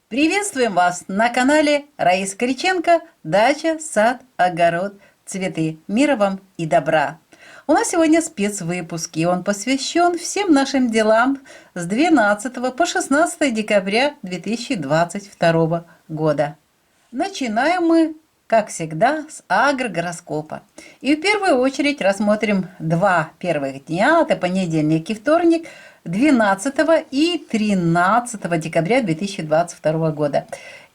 Приветствуем вас на канале Раисы Кориченко «Дача, сад, огород, цветы». Мира вам и добра! У нас сегодня спецвыпуск, и он посвящен всем нашим делам с 12 по 16 декабря 2022 года. Начинаем мы, как всегда, с агрогороскопа. И в первую очередь рассмотрим два первых дня, это понедельник и вторник, 12 и 13 декабря 2022 года.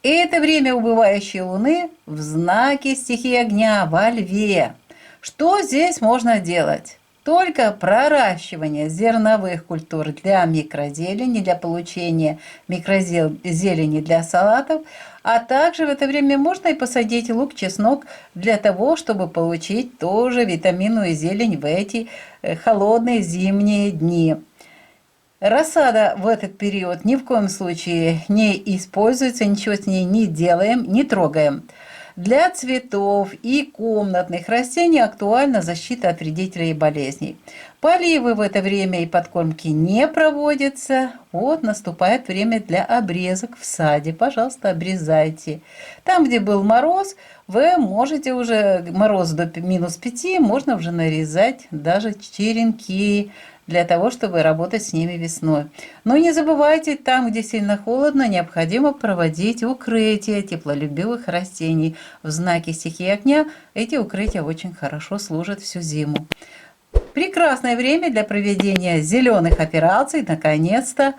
Это время убывающей Луны в знаке стихии огня во Льве. Что здесь можно делать? Только проращивание зерновых культур для микрозелени, для получения микрозелени для салатов, а также в это время можно и посадить лук, чеснок для того, чтобы получить тоже витаминную зелень в эти холодные зимние дни. Рассада в этот период ни в коем случае не используется, ничего с ней не делаем, не трогаем. Для цветов и комнатных растений актуальна защита от вредителей и болезней. Поливы в это время и подкормки не проводятся. Вот наступает время для обрезок в саде. Пожалуйста, обрезайте. Там, где был мороз, вы можете уже, мороз до -5, можно уже нарезать даже черенки, для того, чтобы работать с ними весной. Но не забывайте, там, где сильно холодно, необходимо проводить укрытие теплолюбивых растений. В знаке стихии огня эти укрытия очень хорошо служат всю зиму. Прекрасное время для проведения зеленых операций, наконец-то.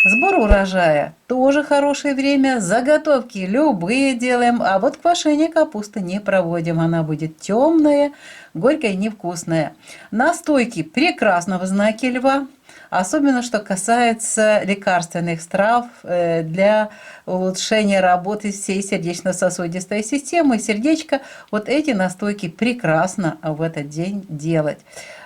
Сбор урожая тоже хорошее время. Заготовки любые делаем, а вот квашение капусты не проводим. Она будет темная, горькая и невкусная. Настойки прекрасного знака Льва. Особенно, что касается лекарственных трав для улучшения работы всей сердечно-сосудистой системы, сердечко. Вот эти настойки прекрасно в этот день делать.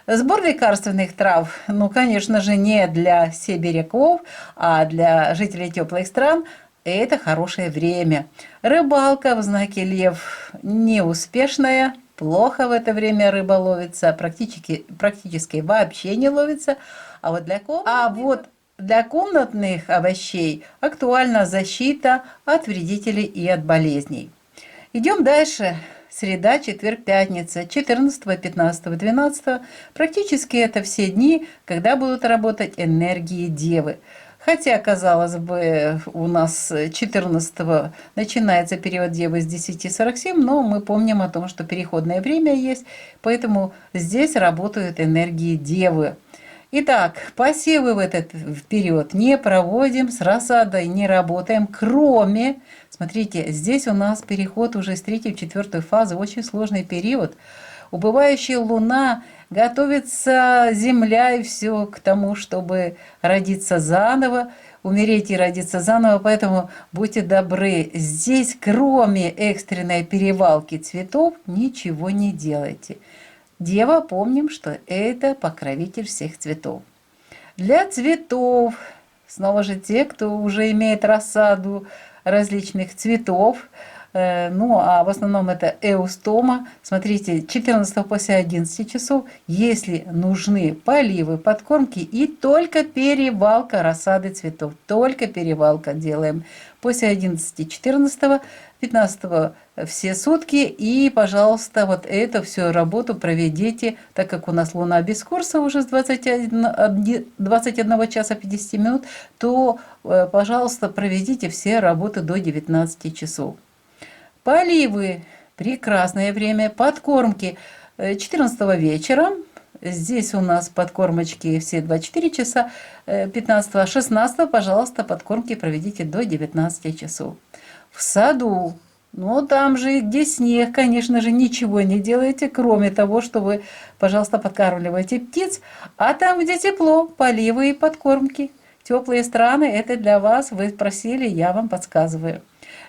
Сбор лекарственных трав, конечно же, не для сибиряков, а для жителей теплых стран. Это хорошее время. Рыбалка в знаке Лев неуспешная. Плохо в это время рыба ловится, практически вообще не ловится. А вот для комнатных овощей актуальна защита от вредителей и от болезней. Идем дальше. Среда, четверг, пятница, 14, 15, 12. Практически это все дни, когда будут работать энергии Девы. Хотя, казалось бы, у нас 14 начинается период Девы с 10:47, но мы помним о том, что переходное время есть, поэтому здесь работают энергии Девы. Итак, посевы в этот период не проводим, с рассадой не работаем, кроме, смотрите, здесь у нас переход уже с 3 в 4 фазы, очень сложный период. Убывающая Луна, готовится Земля и все к тому, чтобы родиться заново, умереть и родиться заново, поэтому будьте добры, здесь кроме экстренной перевалки цветов ничего не делайте. Дева, помним, что это покровитель всех цветов. Для цветов, снова же те, кто уже имеет рассаду различных цветов, а в основном это эустома. Смотрите, 14 после 11 часов, если нужны поливы, подкормки и только перевалка рассады цветов. Только перевалка делаем. После 11, 14, 15 все сутки. И, пожалуйста, вот эту всю работу проведите, так как у нас Луна без курса уже с 21 часа 50 минут, то, пожалуйста, проведите все работы до 19 часов. Поливы – прекрасное время. Подкормки 14 вечера. Здесь у нас подкормочки все 24 часа. 15, 16, пожалуйста, подкормки проведите до 19 часов. В саду, там же, где снег, конечно же, ничего не делаете, кроме того, что вы, пожалуйста, подкармливаете птиц. А там, где тепло, поливы и подкормки. Теплые страны – это для вас. Вы просили, я вам подсказываю.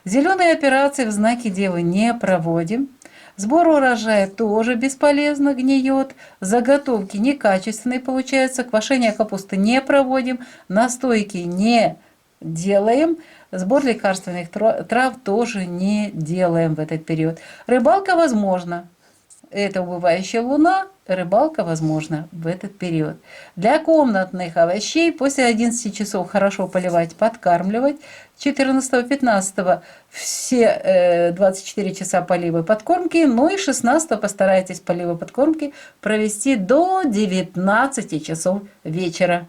Зеленые операции в знаке Девы не проводим. Сбор урожая тоже бесполезно, гниет. Заготовки некачественные получаются. Квашение капусты не проводим. Настойки не делаем. Сбор лекарственных трав тоже не делаем в этот период. Рыбалка возможна. это убывающая луна, рыбалка возможна в этот период. Для комнатных овощей после 11 часов хорошо поливать, подкармливать. 14-15 все 24 часа полива подкормки, ну и 16 постарайтесь поливы подкормки провести до 19 часов вечера.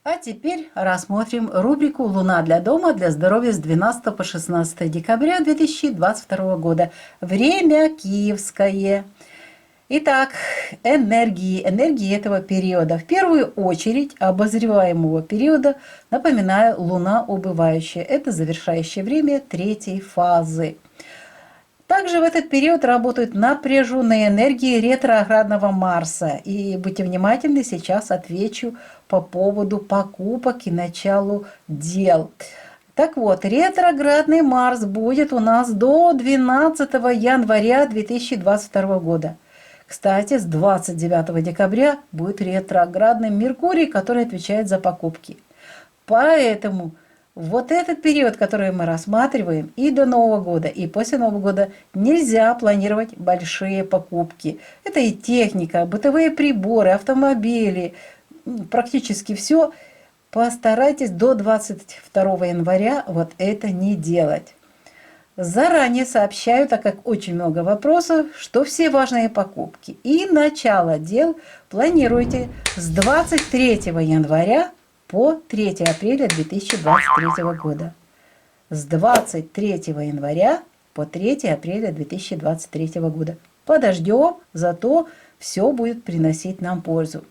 А теперь рассмотрим рубрику «Луна для дома, для здоровья» с 12 по 16 декабря 2022 года. Время киевское. Итак, энергии этого периода. В первую очередь обозреваемого периода, напоминаю, Луна убывающая. Это завершающее время третьей фазы. Также в этот период работают напряженные энергии ретроградного Марса. И будьте внимательны, сейчас отвечу по поводу покупок и началу дел. Так вот, ретроградный Марс будет у нас до 12 января 2022 года. Кстати, с 29 декабря будет ретроградный Меркурий, который отвечает за покупки. Поэтому вот этот период, который мы рассматриваем, и до Нового года, и после Нового года нельзя планировать большие покупки. Это и техника, бытовые приборы, автомобили, практически все. Постарайтесь до 22 января вот это не делать. Заранее сообщаю, так как очень много вопросов, что все важные покупки и начало дел планируйте с 23 января по 3 апреля 2023 года. С 23 января по 3 апреля 2023 года. Подождем, зато все будет приносить нам пользу.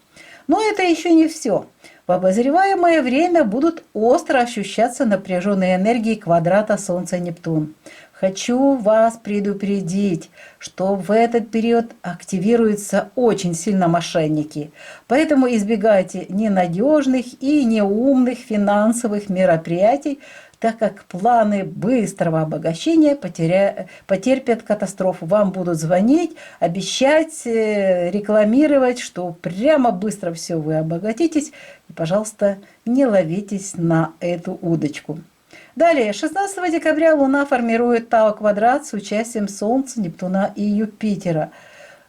Но это еще не все. В обозреваемое время будут остро ощущаться напряженные энергии квадрата Солнца-Нептун. Хочу вас предупредить, что в этот период активируются очень сильно мошенники. Поэтому избегайте ненадежных и неумных финансовых мероприятий, так как планы быстрого обогащения потерпят катастрофу. Вам будут звонить, обещать, рекламировать, что прямо быстро все вы обогатитесь. И, пожалуйста, не ловитесь на эту удочку. Далее, 16 декабря Луна формирует Тау-квадрат с участием Солнца, Нептуна и Юпитера.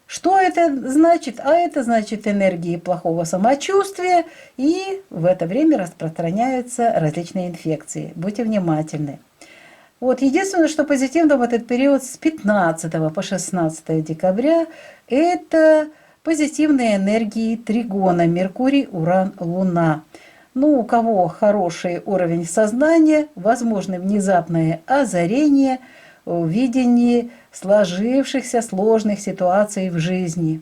Что это значит? А это значит энергии плохого самочувствия, и в это время распространяются различные инфекции. Будьте внимательны. Вот, единственное, что позитивно в этот период с 15 по 16 декабря, это позитивные энергии тригона Меркурий, Уран, Луна. Ну, у кого хороший уровень сознания, возможно внезапное озарение в видении сложившихся сложных ситуаций в жизни.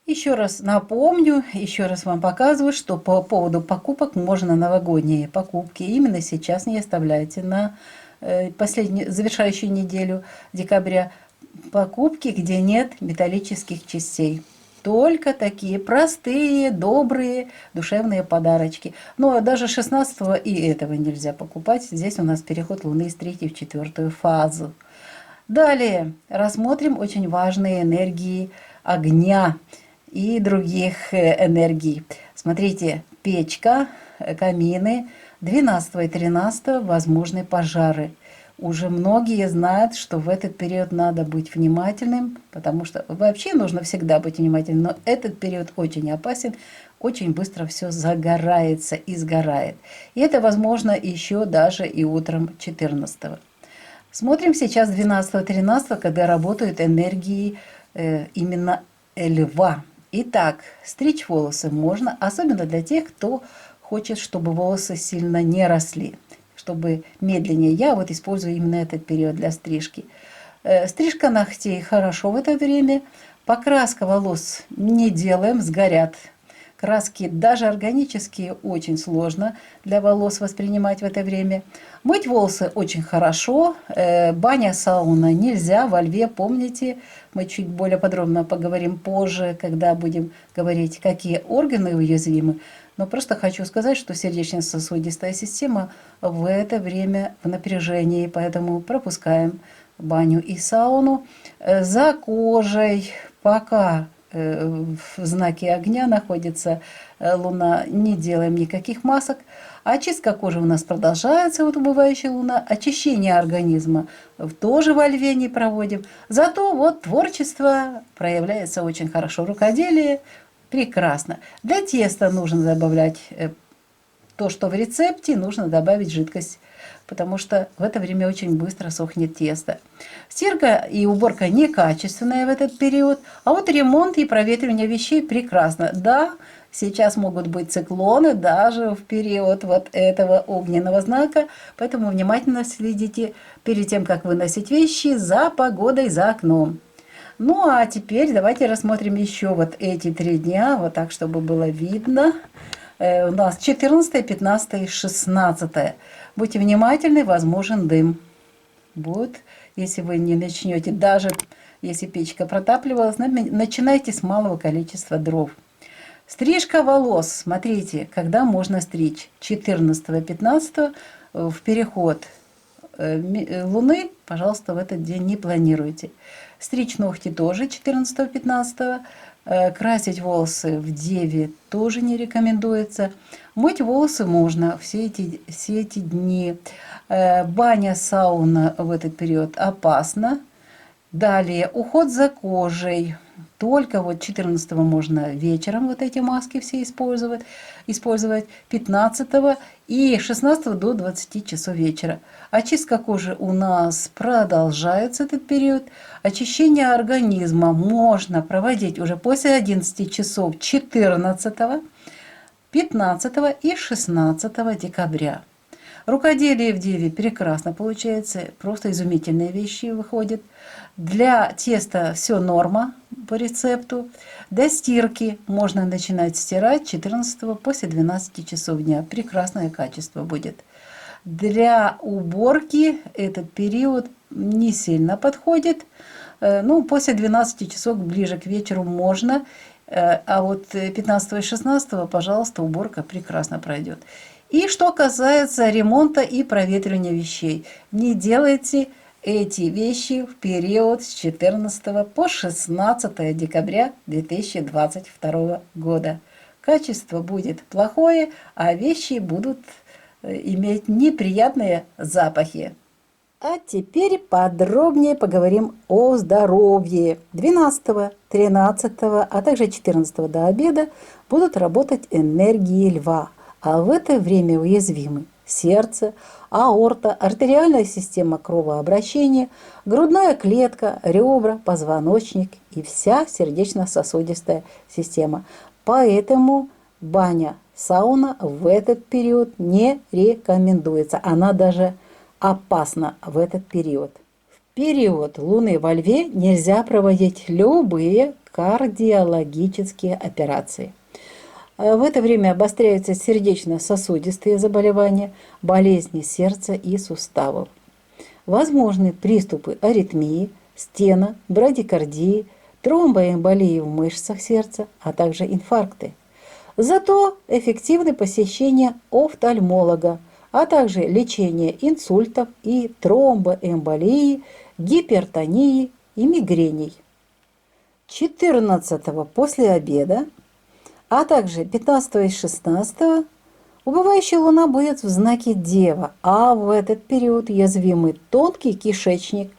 Еще раз напомню, еще раз вам показываю, что по поводу покупок можно новогодние покупки именно сейчас не оставляйте на завершающую неделю декабря покупки, где нет металлических частей. Только такие простые, добрые, душевные подарочки. Но даже 16-го и этого нельзя покупать. Здесь у нас переход Луны из 3 в 4 фазу. Далее рассмотрим очень важные энергии огня и других энергий. Смотрите, печка, камины, 12 и 13 возможны пожары. Уже многие знают, что в этот период надо быть внимательным, потому что вообще нужно всегда быть внимательным, но этот период очень опасен, очень быстро все загорается и сгорает. И это возможно еще даже и утром 14-го. Смотрим сейчас 12-13, когда работают энергии именно льва. Итак, стричь волосы можно, особенно для тех, кто хочет, чтобы волосы сильно не росли, чтобы медленнее. Я вот использую именно этот период для стрижки. Стрижка ногтей хорошо в это время. Покраска волос не делаем, сгорят. Краски даже органические очень сложно для волос воспринимать в это время. Мыть волосы очень хорошо. Баня, сауна нельзя. Во льве, помните, мы чуть более подробно поговорим позже, когда будем говорить, какие органы уязвимы. Но просто хочу сказать, что сердечно-сосудистая система в это время в напряжении, поэтому пропускаем баню и сауну. За кожей пока в знаке огня находится Луна, не делаем никаких масок. Очистка кожи у нас продолжается, вот убывающая Луна. Очищение организма тоже во Льве не проводим. Зато вот творчество проявляется очень хорошо. Рукоделие прекрасно. Для теста нужно добавлять то, что в рецепте, нужно добавить жидкость, потому что в это время очень быстро сохнет тесто. Стирка и уборка некачественная в этот период, а вот ремонт и проветривание вещей прекрасно. Да, сейчас могут быть циклоны даже в период вот этого огненного знака, поэтому внимательно следите перед тем, как выносить вещи, за погодой за окном. Ну а теперь давайте рассмотрим еще вот эти 3 дня, вот так, чтобы было видно. У нас 14, 15 и 16. Будьте внимательны, возможен дым. Вот, если вы не начнете, даже если печка протапливалась, начинайте с малого количества дров. Стрижка волос. Смотрите, когда можно стричь. 14-15 в переход Луны, пожалуйста, в этот день не планируйте. Стричь ногти тоже 14-15. Красить волосы в Деве тоже не рекомендуется. Мыть волосы можно все эти дни. Баня, сауна в этот период опасно. Далее уход за кожей. Только вот 14 можно вечером вот эти маски все использовать 15 и 16 до 20 часов вечера. Очистка кожи у нас продолжается этот период. Очищение организма можно проводить уже после 11 часов 14, 15 и 16 декабря. Рукоделие в Деве прекрасно получается, просто изумительные вещи выходят. Для теста все норма по рецепту. Для стирки можно начинать стирать 14 после 12 часов дня. Прекрасное качество будет. Для уборки этот период не сильно подходит. Ну, после 12 часов ближе к вечеру можно. А вот 15 и 16, пожалуйста, уборка прекрасно пройдет. И что касается ремонта и проветривания вещей, не делайте эти вещи в период с 14 по 16 декабря 2022 года. Качество будет плохое, а вещи будут иметь неприятные запахи. А теперь подробнее поговорим о здоровье. 12, 13, а также 14 до обеда будут работать энергии льва. А в это время уязвимы сердце, аорта, артериальная система кровообращения, грудная клетка, ребра, позвоночник и вся сердечно-сосудистая система. Поэтому баня, сауна в этот период не рекомендуется. Она даже опасна в этот период. В период Луны во Льве нельзя проводить любые кардиологические операции. В это время обостряются сердечно-сосудистые заболевания, болезни сердца и суставов. Возможны приступы аритмии, стена, брадикардии, тромбоэмболии в мышцах сердца, а также инфаркты. Зато эффективны посещение офтальмолога, а также лечение инсультов и тромбоэмболии, гипертонии и мигрений. 14 после обеда, а также 15 и 16 убывающая Луна будет в знаке Дева, а в этот период уязвимы тонкий кишечник,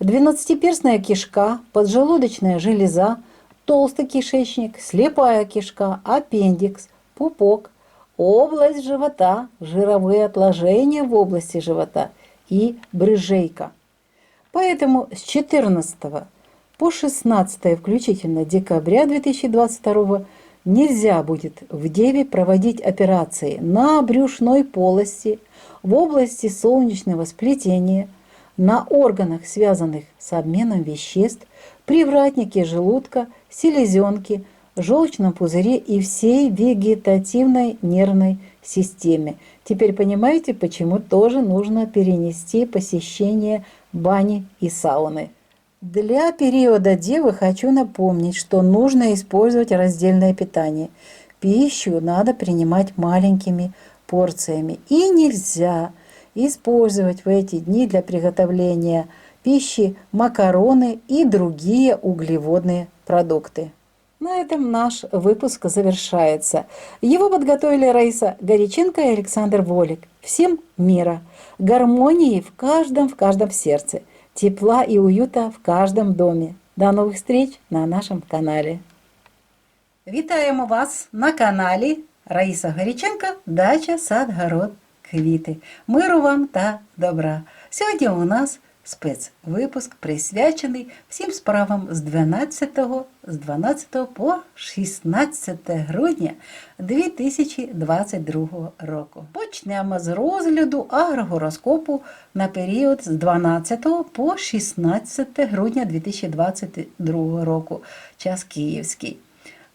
двенадцатиперстная кишка, поджелудочная железа, толстый кишечник, слепая кишка, аппендикс, пупок, область живота, жировые отложения в области живота и брыжейка. Поэтому с 14 по 16 включительно декабря 2022 нельзя будет в Деве проводить операции на брюшной полости, в области солнечного сплетения, на органах, связанных с обменом веществ, привратнике желудка, селезенке, желчном пузыре и всей вегетативной нервной системе. Теперь понимаете, почему тоже нужно перенести посещение бани и сауны. Для периода Девы хочу напомнить, что нужно использовать раздельное питание. Пищу надо принимать маленькими порциями. И нельзя использовать в эти дни для приготовления пищи макароны и другие углеводные продукты. На этом наш выпуск завершается. Его подготовили Раиса Горяченко и Александр Волик. Всем мира, гармонии в каждом сердце, тепла и уюта в каждом доме. До новых встреч на нашем канале. Вітаємо вас на каналі Раїса Горяченко «Дача, сад, город, квіти». Миру вам та добра. Сьогодні у нас спецвипуск, присвячений всім справам з 12 по 16 грудня 2022 року. Почнемо з розгляду агрогороскопу на період з 12 по 16 грудня 2022 року. Час київський.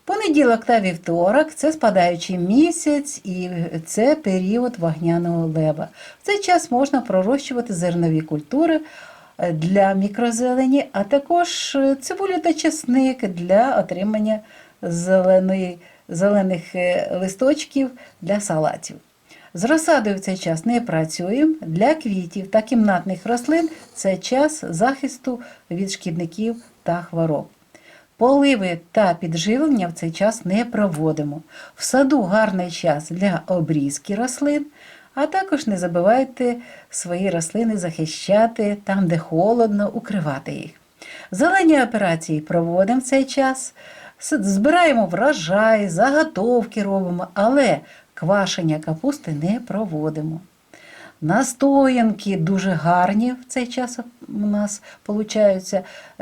Понеділок та вівторок – це спадаючий місяць і це період вогняного лева. В цей час можна пророщувати зернові культури для мікрозелені, а також цибулю та чесник для отримання зелених листочків для салатів. З розсадою в цей час не працюємо. Для квітів та кімнатних рослин – це час захисту від шкідників та хвороб. Поливи та підживлення в цей час не проводимо. В саду гарний час для обрізки рослин, а також не забувайте свої рослини захищати там, де холодно, укривати їх. Зелені операції проводимо в цей час, збираємо врожай, заготовки робимо, але квашення капусти не проводимо. Настоянки дуже гарні в цей час у нас получаються.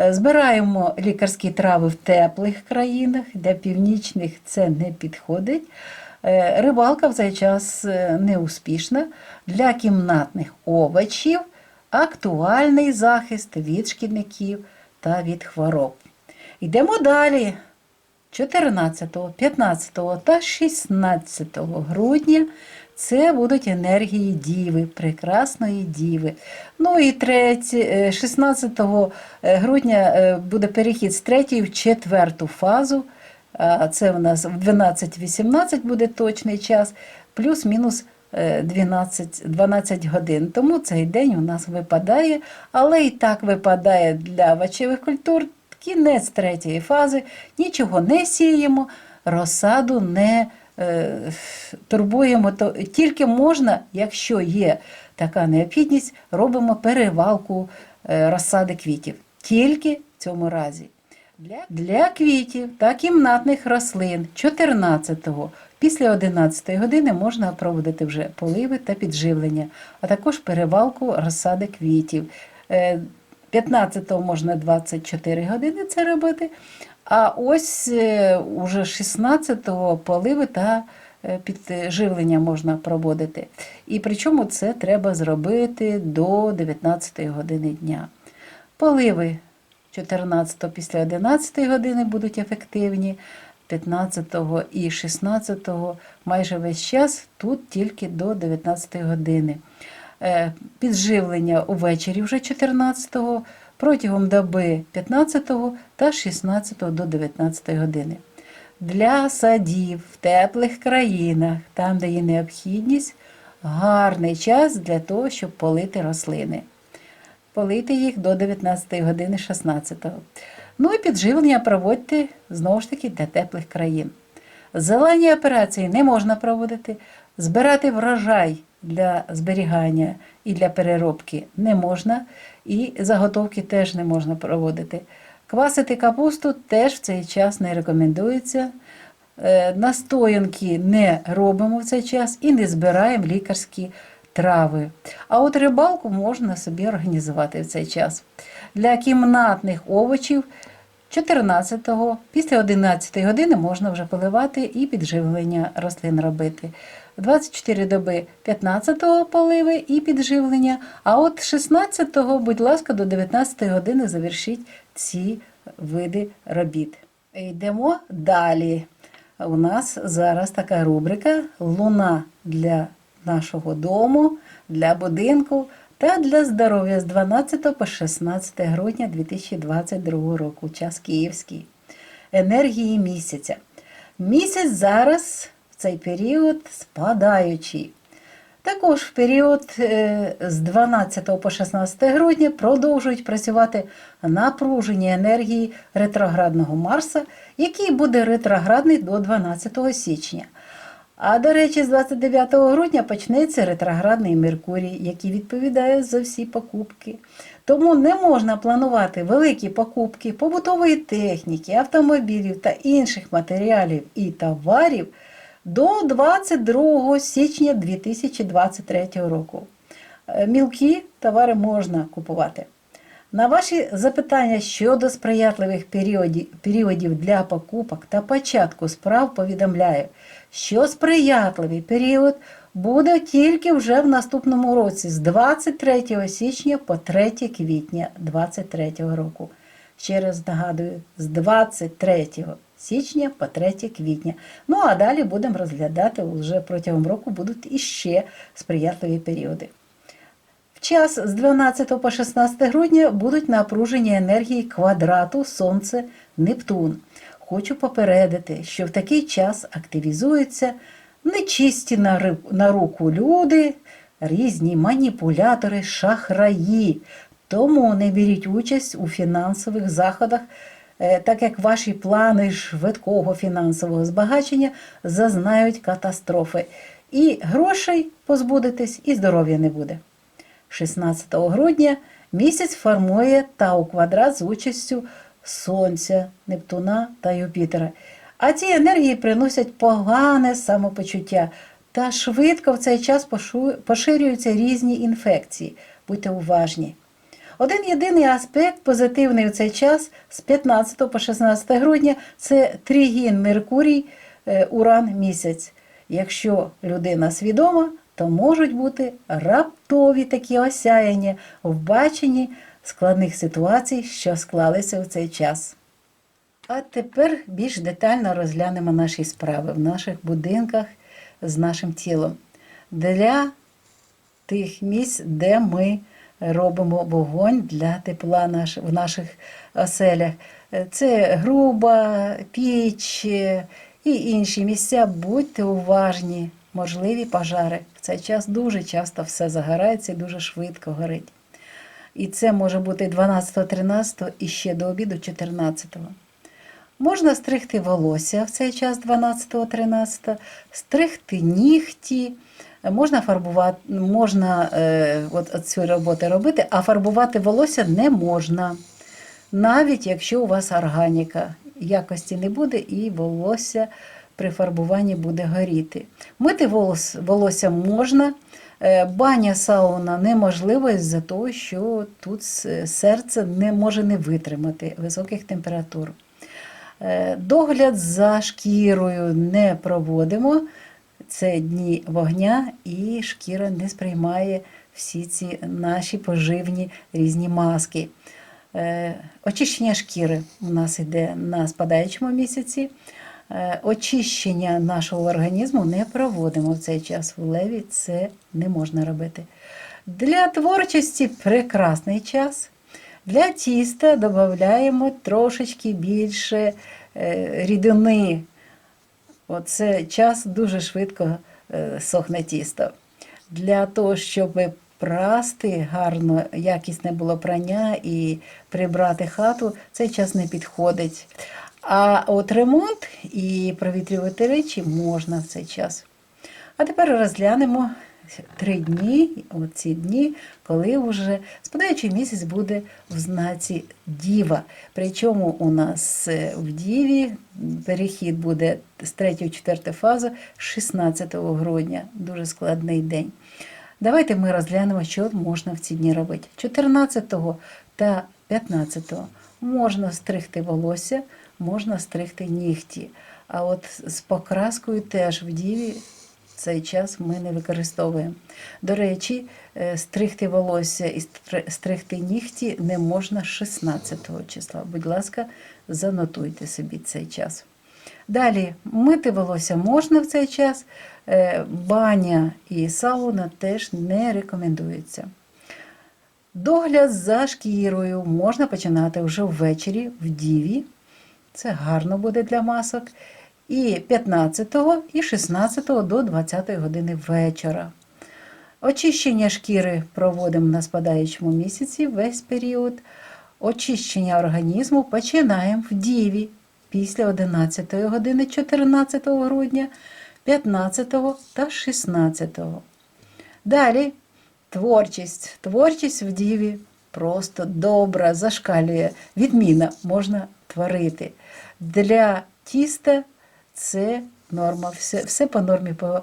Збираємо лікарські трави в теплих країнах, для північних це не підходить. Рибалка в цей час неуспішна. Для кімнатних овочів актуальний захист від шкідників та від хвороб. Йдемо далі. 14, 15 та 16 грудня це будуть енергії Діви, прекрасної Діви. Ну і 16 грудня буде перехід з 3 в 4 фазу. Це у нас в 12-18 буде точний час, плюс-мінус 12 годин. Тому цей день у нас випадає, але і так випадає для овочевих культур. Кінець 3 фази, нічого не сіємо, розсаду не турбуємо. Тільки можна, якщо є така необхідність, робимо перевалку розсади квітів. Тільки в цьому разі. Для квітів та кімнатних рослин 14-го після 11 години можна проводити вже поливи та підживлення, а також перевалку розсади квітів. 15-го можна 24 години це робити, а ось уже 16-го поливи та підживлення можна проводити. І причому це треба зробити до 19 години дня. Поливи 14-го після 11 години будуть ефективні, 15-го і 16-го майже весь час, тут тільки до 19 години. Підживлення увечері вже 14-го, протягом доби 15-го та 16 до 19 години. Для садів в теплих країнах, там де є необхідність, гарний час для того, щоб полити рослини. Полити їх до 19 години 16-го. Ну і підживлення проводьте, знову ж таки, для теплих країн. Зелені операції не можна проводити, збирати врожай для зберігання і для переробки не можна, і заготовки теж не можна проводити. Квасити капусту теж в цей час не рекомендується. Настоянки не робимо в цей час і не збираємо лікарські трави. А от рибалку можна собі організувати в цей час. Для кімнатних овочів 14-го після 11 години можна вже поливати і підживлення рослин робити. 24 доби 15-го поливи і підживлення, а от 16-го, будь ласка, до 19 години завершіть ці види робіт. Йдемо далі. У нас зараз така рубрика «Луна для нашого дому», для будинку та для здоров'я з 12 по 16 грудня 2022 року. Час київський. Енергії місяця. Місяць зараз в цей період спадаючий. Також в період з 12 по 16 грудня продовжують працювати напружені енергії ретроградного Марса, який буде ретроградний до 12 січня. А, до речі, з 29 грудня почнеться ретроградний Меркурій, який відповідає за всі покупки. Тому не можна планувати великі покупки побутової техніки, автомобілів та інших матеріалів і товарів до 22 січня 2023 року. Мілкі товари можна купувати. На ваші запитання щодо сприятливих періодів для покупок та початку справ повідомляю, що сприятливий період буде тільки вже в наступному році з 23 січня по 3 квітня 2023 року. Ще раз нагадую, з 23 січня по 3 квітня. Ну а далі будемо розглядати, вже протягом року будуть іще сприятливі періоди. В час з 12 по 16 грудня будуть напружені енергії квадрату Сонце-Нептун. Хочу попередити, що в такий час активізуються нечисті на руку люди, різні маніпулятори, шахраї. Тому не беріть участь у фінансових заходах, так як ваші плани швидкого фінансового збагачення зазнають катастрофи. І грошей позбудетесь, і здоров'я не буде. 16 грудня місяць формує Тау-квадрат з участю Сонця, Нептуна та Юпітера. А ці енергії приносять погане самопочуття та швидко в цей час поширюються різні інфекції. Будьте уважні. Один єдиний аспект позитивний у цей час з 15 по 16 грудня – це тригін Меркурій, Уран, місяць. Якщо людина свідома, то можуть бути раптові такі осяяння в баченні складних ситуацій, що склалися в цей час. А тепер більш детально розглянемо наші справи в наших будинках з нашим тілом. Для тих місць, де ми робимо вогонь для тепла в наших оселях. Це груба, піч і інші місця. Будьте уважні, можливі пожари. В цей час дуже часто все загорається і дуже швидко горить. І це може бути 12-13 і ще до обіду 14-го. Можна стригти волосся в цей час 12-13, стригти нігті, можна фарбувати, можна цю роботу робити, а фарбувати волосся не можна. Навіть якщо у вас органіка, якості не буде і волосся при фарбуванні буде горіти. Мити волосся можна, баня, сауна неможливо із-за того, що тут серце не може не витримати високих температур. Догляд за шкірою не проводимо, це дні вогня, і шкіра не сприймає всі ці наші поживні різні маски. Очищення шкіри у нас йде на спадаючому місяці. Очищення нашого організму не проводимо в цей час. В леві це не можна робити. Для творчості прекрасний час. Для тіста додаємо трошечки більше рідини. Оце час дуже швидко сохне тісто. Для того, щоб прасти гарно, якісне було прання і прибрати хату, цей час не підходить. А от ремонт і провітрювати речі можна в цей час. А тепер розглянемо 3 дні, оці дні, коли вже спадаючий місяць буде в знаці Діва. Причому у нас в Діві перехід буде з 3-4 фази 16 грудня. Дуже складний день. Давайте ми розглянемо, що можна в ці дні робити. 14 та 15 можна стригти волосся, можна стригти нігті. А от з покраскою теж в Діві цей час ми не використовуємо. До речі, стригти волосся і стригти нігті не можна 16 числа. Будь ласка, занотуйте собі цей час. Далі, мити волосся можна в цей час, баня і сауна теж не рекомендується. Догляд за шкірою можна починати вже ввечері в Діві. Це гарно буде для масок. І 15 і 16 до 20 години вечора. Очищення шкіри проводимо на спадаючому місяці весь період. Очищення організму починаємо в Діві після 11 години 14 грудня, 15 та 16. Далі творчість. Творчість в Діві просто добра, зашкалює, відмінна, можна творити. Для тіста це норма, все по нормі, по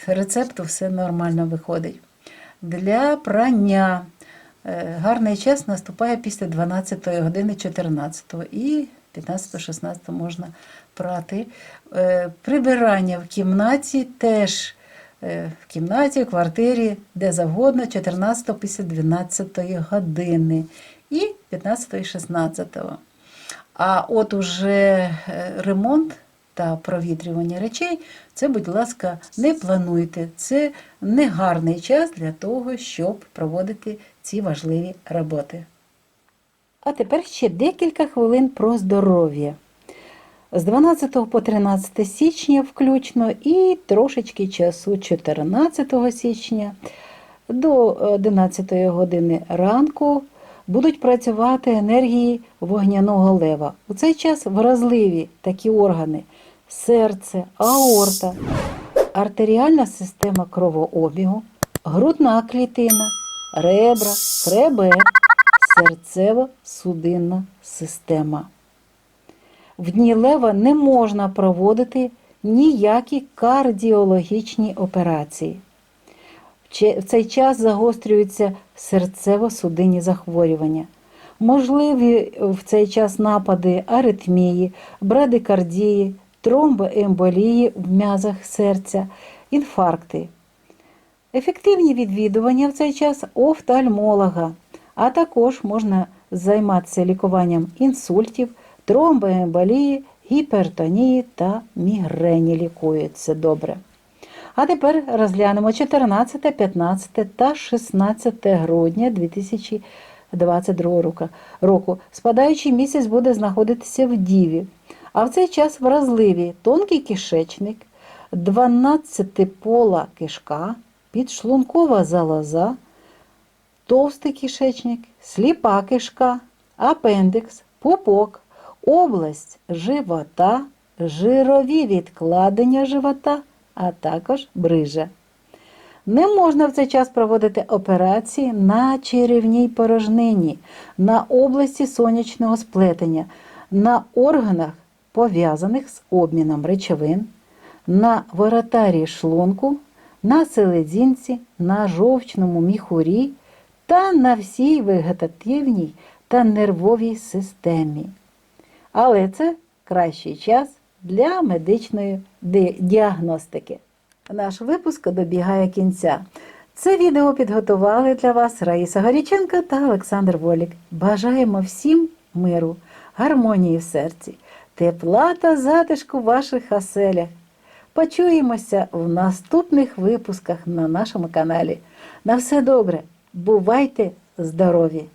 рецепту все нормально виходить. Для прання гарний час наступає після 12 години 14 і 15-16 можна прати. Прибирання в кімнаті теж, в кімнаті, в квартирі, де завгодно, 14 після 12 години і 15 і 16. А от уже ремонт та провітрювання речей, це, будь ласка, не плануйте. Це не гарний час для того, щоб проводити ці важливі роботи. А тепер ще декілька хвилин про здоров'я. З 12 по 13 січня включно і трошечки часу 14 січня до 11 години ранку будуть працювати енергії вогняного лева. У цей час вразливі такі органи – серце, аорта, артеріальна система кровообігу, грудна клітина, ребра, хребет, серцево-судинна система. В дні лева не можна проводити ніякі кардіологічні операції. В цей час загострюються серцево-судинні захворювання. Можливі в цей час напади аритмії, брадикардії, тромбоемболії в м'язах серця, інфаркти. Ефективні відвідування в цей час офтальмолога, а також можна займатися лікуванням інсультів, тромбоемболії, гіпертонії та мігрені лікуються добре. А тепер розглянемо 14, 15 та 16 грудня 2022 року. Спадаючий місяць буде знаходитися в Діві, а в цей час вразливі тонкий кишечник, 12-пола кишка, підшлункова залоза, товстий кишечник, сліпа кишка, апендикс, пупок, область живота, жирові відкладення живота, а також брижа. Не можна в цей час проводити операції на черевній порожнині, на області сонячного сплетення, на органах, пов'язаних з обміном речовин, на воротарі шлунку, на селезінці, на жовчному міхурі та на всій вегетативній та нервовій системі. Але це кращий час для медичної діагностики. Наш випуск добігає кінця. Це відео підготували для вас Раїса Горіченко та Олександр Волік. Бажаємо всім миру, гармонії в серці, тепла та затишку в ваших оселях. Почуємося в наступних випусках на нашому каналі. На все добре, бувайте здорові!